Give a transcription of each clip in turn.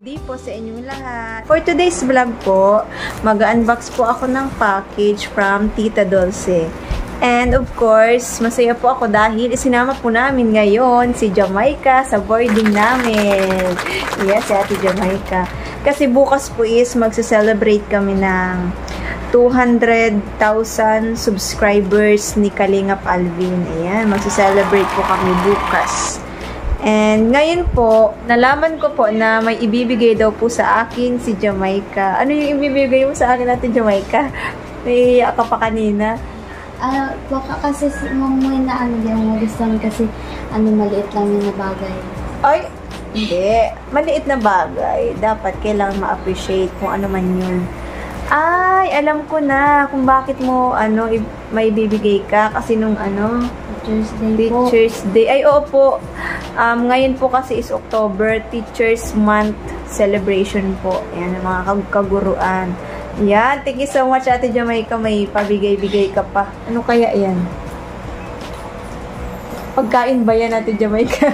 Di po sa inyong lahat. For today's vlog po, mag-unbox po ako ng package from Tita Dulce. And of course, masaya po ako dahil isinama po namin ngayon si Jamaica sa boarding namin. Yes, si Ate Jamaica. Kasi bukas po is magse-celebrate kami ng 200,000 subscribers ni Kalingap Alvin. Ayan, magse-celebrate po kami bukas. And ngayon po, nalaman ko po na may ibibigay daw po sa akin si Jamaica. Ano yung ibibigay mo sa akin natin, Jamaica? Naiiyak ka pa kanina. Baka kasi may na yung magustuhan kasi maliit lang yung bagay. Ay, hindi. Maliit na bagay. Dapat kailangan ma-appreciate kung ano man yun. Ay, alam ko na kung bakit mo may bibigay ka kasi nung Teacher's Day. Ay, oo po. Ngayon po kasi is October, Teacher's Month celebration po. Ayan, mga kaguruan. Yan, thank you so much, Ate Jamaica. May pabigay-bigay ka pa. Ano kaya yan? Pagkain ba yan, Ate Jamaica?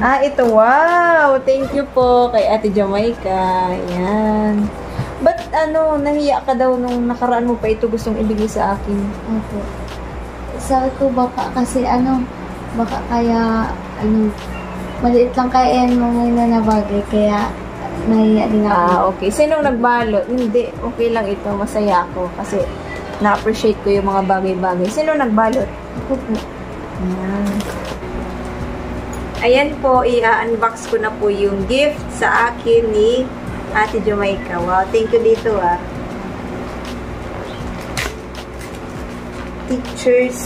Ito. Wow! Thank you po kay Ate Jamaica. Yan. Ba't nahiya ka daw nung nakaraan mo pa ito gustong ibigay sa akin? Opo. Sabi ko baka kasi baka kaya maliit lang kaya yan mga na bagay kaya nahiya din ako. Okay. Sinong nagbalot? Hindi. Okay lang ito. Masaya ako kasi na-appreciate ko yung mga bagay-bagay. Sinong nagbalot? Ako po. Ayan po, i-unbox ko na po yung gift sa akin ni Ate Jamaica. Wow, thank you dito Teacher's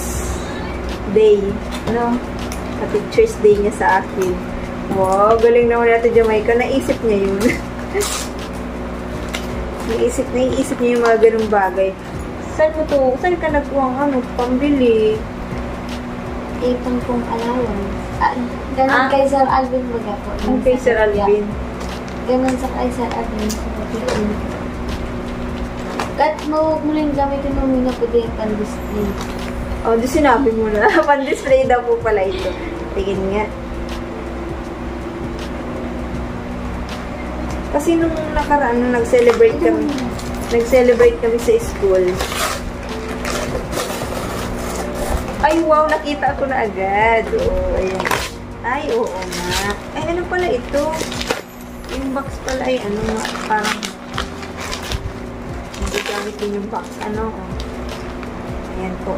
Day. Teacher's Day niya sa akin. Wow, galing naman Ate Jamaica. Naisip niya yun. Naisip niya yung mga ganung bagay. Saan mo to? Saan ka nagkuhang pambili? Ipang pong allowance. Ganon kay Sir Alvin baga po. Kay Sir Alvin. Ganon sa kay Sir Alvin sa pagkain. Kat muling gamitin mo muna po din pan-display. Di sinabi mo na. Pan-display daw po pala ito. Tingin nga. Kasi nung nakaraan, nung nag-celebrate kami sa school. Ay, wow, nakita ko na agad. Ayan. Ay, oo nga. Ay, ano pala ito? Yung box pala ay parang hindi gamit din yung box. Ayan po.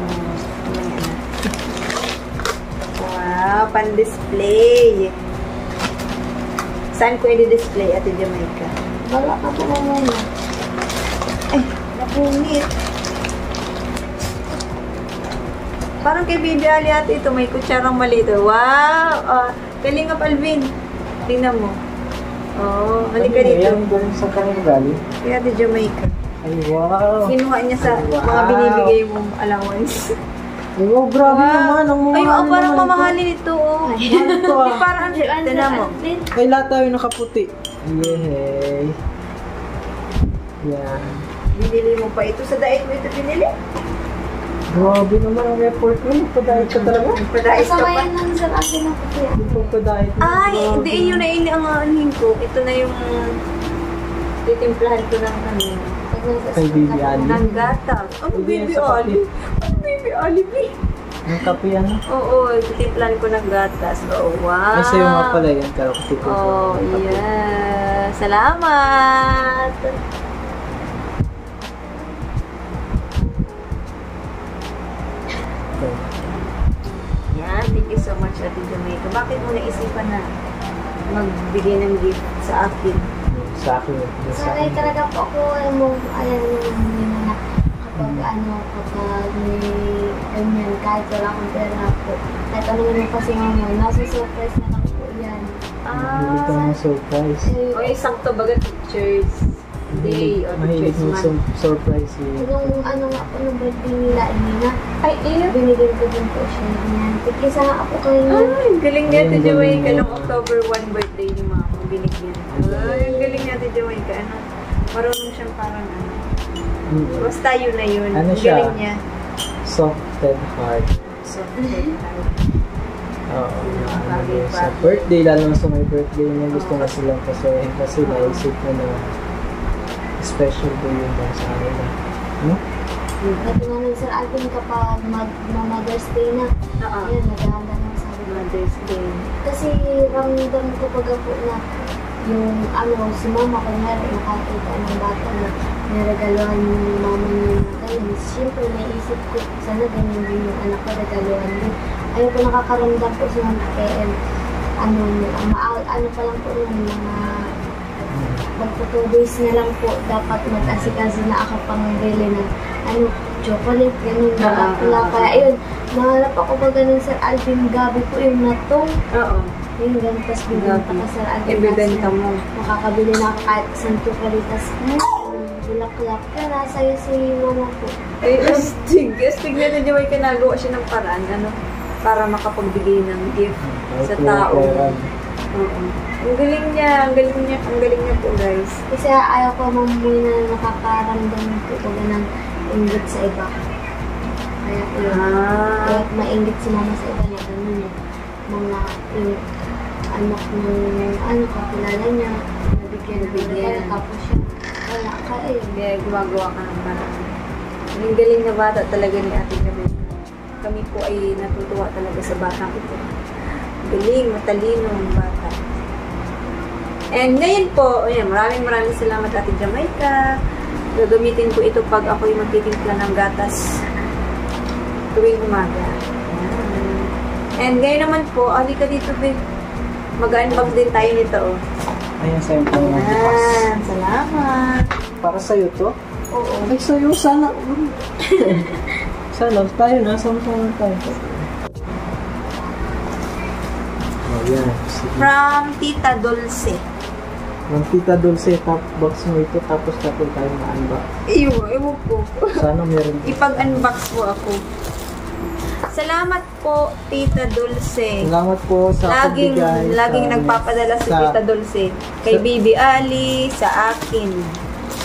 Ayan. Wow, pan-display. Saan ko i-display, Ate Jamaica? Wala ka po naman. Ay, napungit. Parang kay Baby Ali ate ito, may kutsarang maliit. Wow! Kalingap Alvin. Tingnan mo. Halika dito. Yan, galing sa kanila galing. Kaya Ate Jamaica. Ay, wow! Kinuha niya sa mga binibigay mong allowance. Ay, wow, grabe naman. Ang ay, parang mamahalin ito. Parang, tignan mo. Ay, lahat tayo nakaputi. Yay! Yan. Binili mo pa ito. Sa diet mo ito binili? Grabe naman ang effort mo. Nagpa-diet ka talaga? Nagpa-diet ka pa? Kasamayan lang Sir Alvin ang puti. Nagpa-diet. Ay, hindi yun na inianganin ko. Ito na yung titimplahan ko ng kanina. Kay Baby Ali. Ng gatas. Baby Ali? Baby Ali, baby? Ang kape yan? Oo, titimplahan ko ng gatas. Oh, wow. Ay, sa'yo nga pala yan. Yeah. Salamat! Yan, thank you so much, Ate Jamaica. Bakit mo naisipan na magbigay ng gift sa akin? Sa akin. Sanay talaga po ako kapag may ganyan, kahit wala akong pera po. Kahit ano naman kasi mama, nasa surprise na lang po yan. Mahilig ka mga surprise. Sakto baga Teacher's Day or Teacher's Month. Surprise yun. Nung nga po nung birthday nila, ay, binigyan ko din po siya yan. Isa nga ako kayo. Ay, galing niya, Ate Jamaica. Nung October 1 birthday ni Mama, binigyan. Ay, galing niya, Ate Jamaica. Marunong siyang parang basta yun na yun. Ano siya? Galing niya. Soft and hard. Soft and hard. Oo. Bagay pa. Sa birthday, lalo na sa may birthday niya, gusto na silang pasahin kasi naisip ko na special day yun lang sa kanila. No? At nga nun, Sir Alvin, kapag mag-Mother's Day na, Oo. ayun, naghahanda ng sabi ko. Mother's Day. Kasi ramdam ko pag po na yung si mama ko nga nakakita ng bata na niregaluhan yung mama niya na ganyan. Siyempre, naisip ko, sana ganyan din yung anak ko, regaluhan din. Ayun po, nakakaramdam po sa mga KM. Ano pa lang po yung mga magpo 2 days na lang po dapat mag-asikaso na ako pang bili ng chocolate, ganun, pula. Kaya ayun, nahanap ako ba ganun, Sir Alvin, gabi po yung natong. Oo. Yun, ganun, tapos bibenta ka, Sir Alvin. Ibibenta mo. Makakabili na ako kahit isang chocolate, tapos bulak-bulak. Kaya nasaya si mama po. Ay, astig. Astig na na Joy, nagawa siya ng paraan, para makapagbigay ng gift sa tao. Oo. Ang galing niya po, guys. Kasi ayaw ko mamuhay na nakakaramdam ko po ng inggit sa iba. Kaya po yun. Kaya mainggit si mama sa iba na ganun yung mga anak ng kakilala niya. Nabigyan. Tapos siya. Wala ka eh. Kaya gumagawa ka ng paraan. Ang galing na bata talaga ni Ate Jamaica. Kami po ay natutuwa talaga sa batang ito. Galing, matalino ang bata. And ngayon po, maraming salamat Ate Jamaica. Gagamitin ko ito pag ako'y magtitimpla ng gatas tuwing umaga. And ngayon naman po, halika dito, babe. Mag-unbox din tayo nito, oh. Ayan, sa'yo po mga Ayan, salamat. Para sa'yo to? Oo. Ay, sa'yo, sana. Sana, tayo na. Sama-sama tayo. Ayan. From Tita Dulce. Ng Tita Dulce, top box mo ito, tapos tayo ma-unbox. Ewan po. Sana meron. Ipag-unbox po ako. Salamat po, Tita Dulce. Salamat po sa pagbigay. Laging nagpapadala si Tita Dulce. Kay Bibi Ali, sa akin.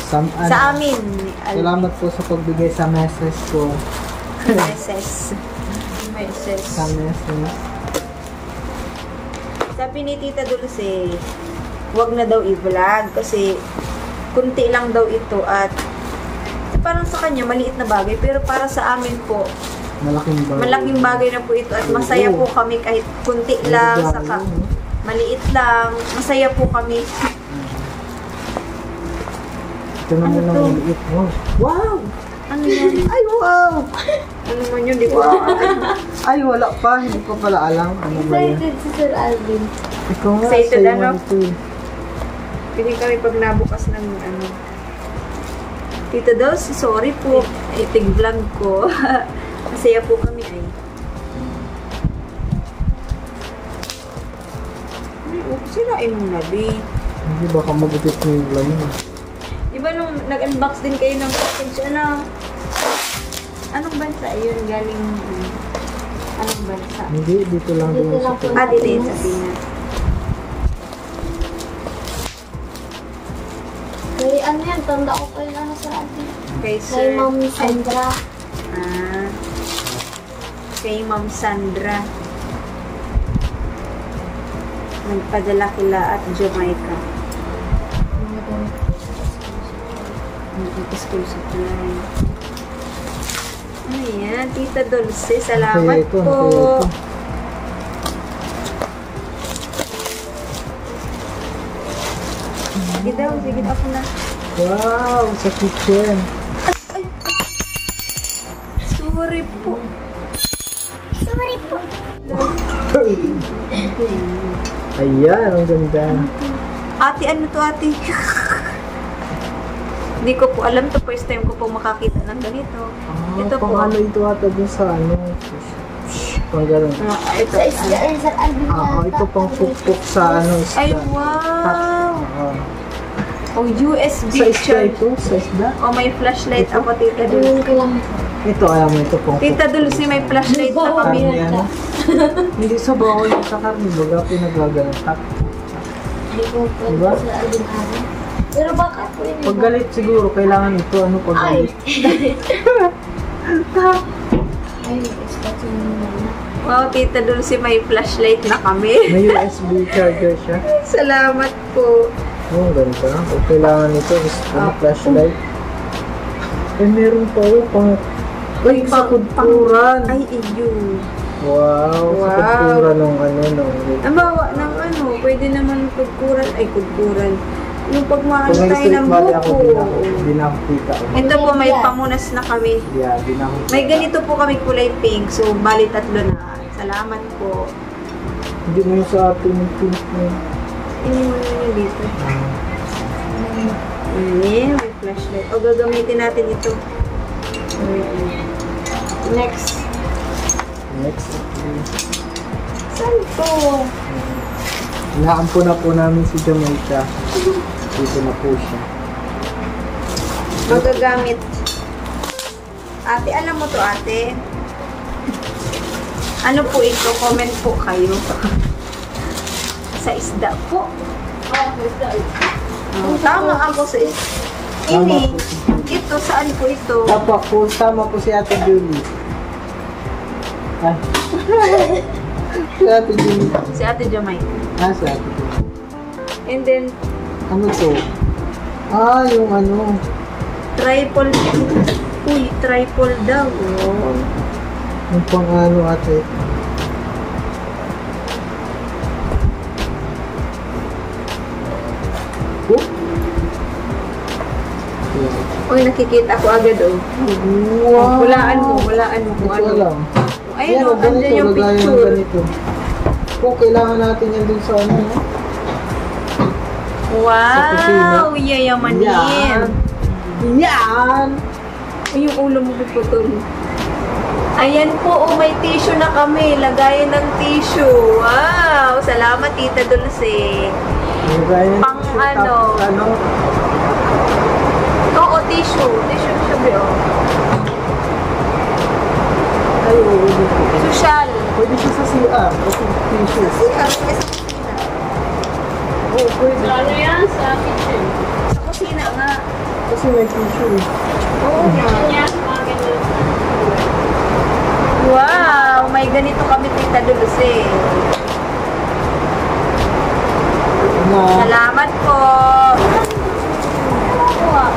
Sa amin. Salamat po sa pagbigay sa message ko. Message. Sa message. Sabi ni Tita Dulce, wag na daw i-vlog kasi kunti lang daw ito at parang sa kanya maliit na bagay pero para sa amin po malaking bagay na po ito at masaya po kami kahit kunti lang saka maliit lang, masaya po kami. Ito naman ang maliit mo. Wow! Ano yan? Ay, wow! Ano man yun, di ko Ay, wala pa. Hindi ko pala alam. Ano ba yan? Excited si Sir Alvin. Ikaw nga, Excited, sa'yo ano? ito eh. Piling kami pag nabukas ng Tita Dulce, sorry po. Itig vlog ko. Masaya po kami ay. Sirain mo na, B. Hindi baka magupit mo yung lamin. Di ba nung nag-unbox din kayo ng package, anong bansa yun? Galing, anong bansa? Hindi, dito lang din Dito sa lang po. Dito sa Pinas. Kaya ano yan, tanda ko pa yun Sir Alvin. Kay Kay Sir. Ma'am Sandra. Ah, kay Ma'am Sandra. Nagpadala kila at Jamaica. School supply. Ano yan? Tita Dulce, salamat Kaya ito, po. kaya ito. Sige daw, sige ako na. Wow, sa kitchen. Sorry po. Sorry po. Ayan, ang ganda. Ate, ano to ate? Hindi ko po alam to. First time ko po makakita ng ganito. Ito po. Pang ano ito ata dun sa ano. Pang ganun. Ito. Sa isla, Sir Alvin. Ito pang pukpuk sa ano isda. Ay, wow! Oo. Oh, USB Sa isda charge. ito? Sa isda? Oh, may flashlight Ito? ako, Tita Doon Dulce. ko lang. Ito, ayaw mo ito pang Tita Dulce, may flashlight na kami. Karne ano? Hindi sa bawal yung sa karne. Baga pinagagalan. Hindi ko po Diba? Sir Alvin Alvin. Pero baka po yun. Pag galit siguro, kailangan ito. Ano pag Ay! galit? Ay, expect yun muna. Wow, Tita Dulce, may flashlight na kami. May USB charger siya. Salamat po. Oh, ganda. Kung kailangan nito, is flashlight. Ay, meron pa pang... Ay, sa kudkuran. Ay, iyo. Wow, sa kudkuran ng Ang bawa ng pwede naman kudkuran. Ay, kudkuran. Yung pagmaano tayo ng buko. Hindi na ako kita. Ito po, may pamunas na kami. Yeah, di na ako kita. May ganito po kami kulay pink. So, bali 3 na. Salamat po. Hindi mo yung sa atin yung pink mo. Hindi mo na yun dito. May flashlight. O, gagamitin natin ito. Next. Next. Saan to? Inaampo na po namin si Jamaica. Dito na po siya. Magagamit. Ate, alam mo to, ate? Ano po ito? Comment po kayo. Sa isda po. Tama ako sa isda. Tama Ini. po. Ito, saan po ito? Tama po si Ate Julie. Ay. Si Ate Julie. Si Ate Jamaica. Si Ate Julie. And then, Ano to? Yung triple. Uy, triple daw. Oh. Yung pang ate. Oh? Yeah. Uy, nakikita ko agad, oh. Wow! Hulaan mo kung Ito ano. alam. Ayun, oh, ganito, andyan yung lagayan ng picture. ganito. Kung kailangan natin yan dun sa no? Wow! Yayamanin. Yan! Yan! Ay, yung ulo mo puputol. Ayan po, oh, may tissue na kami. Lagayan ng tissue. Wow! Salamat, Tita Dulce. Lagayan ng Pang tissue, ano? tapos Oo, tissue. Tissue siya, bro. Ay, oo, dito. Social. Pwede siya sa CR. Kasi tissue. Oo, pwede. Ano yan? Sa kitchen. Sa kusina nga. Kasi may tissue. Oo nga. Kanya, mga ganun. Wow! May ganito kami, Tita Dulce. Salamat po.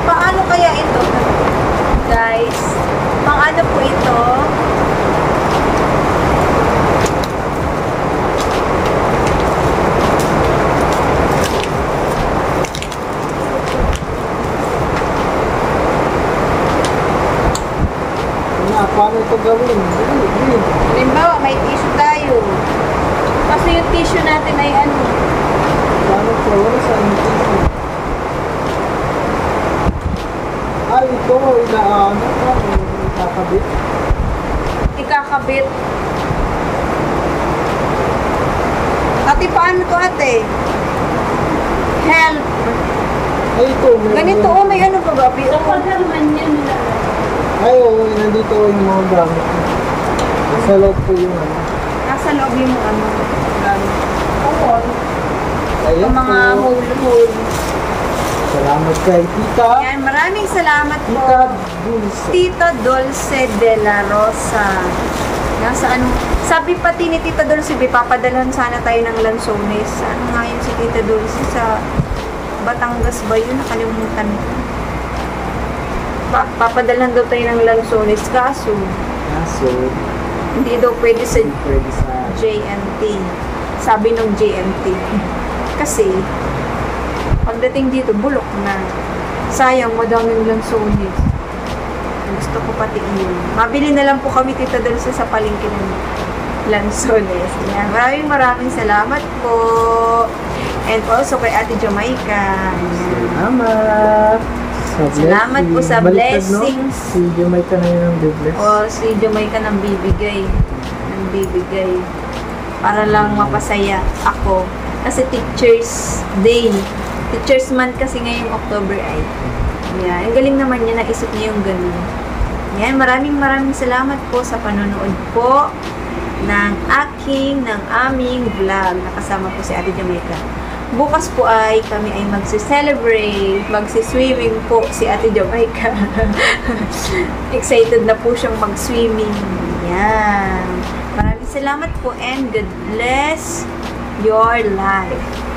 Paano kaya ito? Guys, pang ano po ito? Paano ito gawin? Dili. Halimbawa, may tissue tayo. Kasi yung tissue natin ay ano? Paano ito? Wala sa tissue. Ito, ikakabit. Ikakabit. Ate, paano to, ate? Help. Ay, ito. Ganito, oh, may ano pa ba? Sa pagkaman yan, Ay, oo, nandito yung mga gamit. Sa loob po yung ano. Nasa loob yung ano? Gamit. Oo. Ayan Yung mga po. hole-hole. Salamat kay Tita. Yan, maraming salamat po. Tita Dulce. Tita Dulce de la Rosa. Nasa ano? Sabi pati ni Tita Dulce, papadalhan sana tayo ng Lanzones. Ano nga yun si Tita Dulce? Sa Batangas ba yun? Nakalimutan ko. Papadalhan daw tayo ng Lanzones. Kaso, hindi daw pwede sa Pwede sa... JNT. Sabi nung JNT. Kasi, pagdating dito, bulok na. Sayang, madaming Lanzones. Gusto ko pati yun. Mabili na lang po kami, Tita Dulce, sa palengke ng Lanzones. Yan. Maraming salamat po. And also kay Ate Jamaica. Salamat. Salamat po sa Baliktad, no? blessings. Si Jamaica na yun ang bibless. O, si Jamaica nang bibigay. Nang bibigay. Para lang mapasaya ako. Kasi Teacher's Day. Teacher's Month kasi ngayong October ay. Yan. Ang galing naman niya, naisip niya yung ganun. Yan. Maraming salamat po sa panonood po ng aming vlog. Nakasama po si Ate Jamaica. Bukas po ay kami ay magsi-celebrate, magsi-swimming po si Ate Jamaica. Excited na po siyang mag-swimming. Yan. Maraming Salamat po and God bless your life.